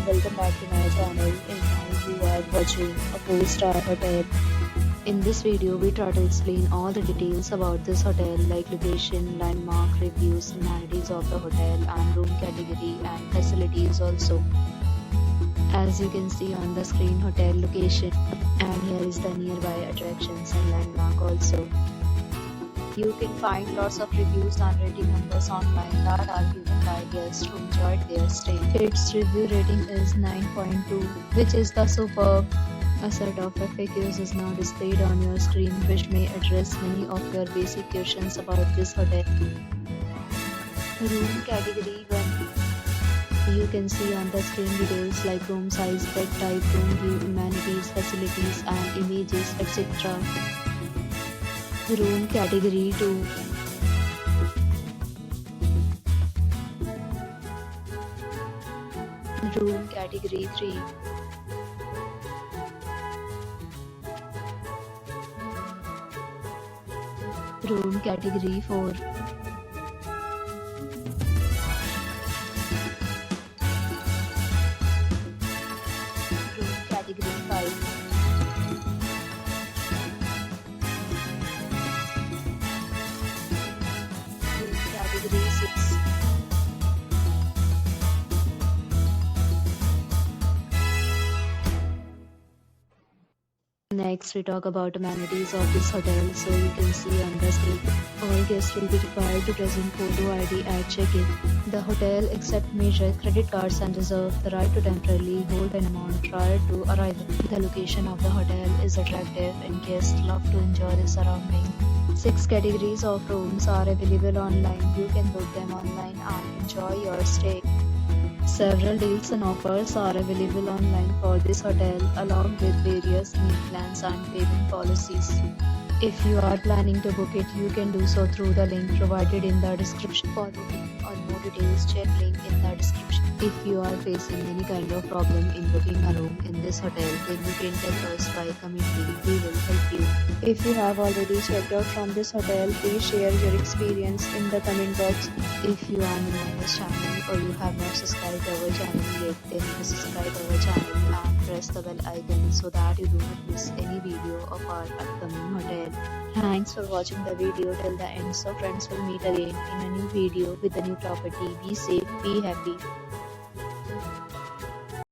welcome back to my channel, and now you are watching a 4-star hotel. In this video, we try to explain all the details about this hotel like location, landmark, reviews, amenities of the hotel and room category and facilities also. As you can see on the screen, hotel location, and here is the nearby attractions and landmark also. You can find lots of reviews and rating numbers online that are given by guests who enjoyed their stay. Its review rating is 9.2, which is the superb. A set of FAQs is now displayed on your screen, which may address many of your basic questions about this hotel. Room category 1. You can see on the screen details like room size, bed type, room view, amenities, facilities and images, etc. Room category 2. Room category 3. Room category 4. Room category 5. Room category 6. Next, we talk about amenities of this hotel. So you can see on the screen, all guests will be required to present photo ID at check-in. The hotel accepts major credit cards and reserves the right to temporarily hold an amount prior to arrival. The location of the hotel is attractive and guests love to enjoy the surroundings. 6 categories of rooms are available online. You can book them online and enjoy your stay. Several deals and offers are available online for this hotel, along with various meal plans and payment policies. If you are planning to book it, you can do so through the link provided in the description. For booking or more details, check link in the description. If you are facing any kind of problem in booking a room in this hotel, then you can tell us by commenting. We will help you. If you have already checked out from this hotel, please share your experience in the comment box. If you are new on this channel or you have not subscribed our channel yet, then subscribe our channel and press the bell icon so that you do not miss any video of our upcoming hotel. Thanks for watching the video till the end. So friends, will meet again in a new video with a new property. Be safe, be happy.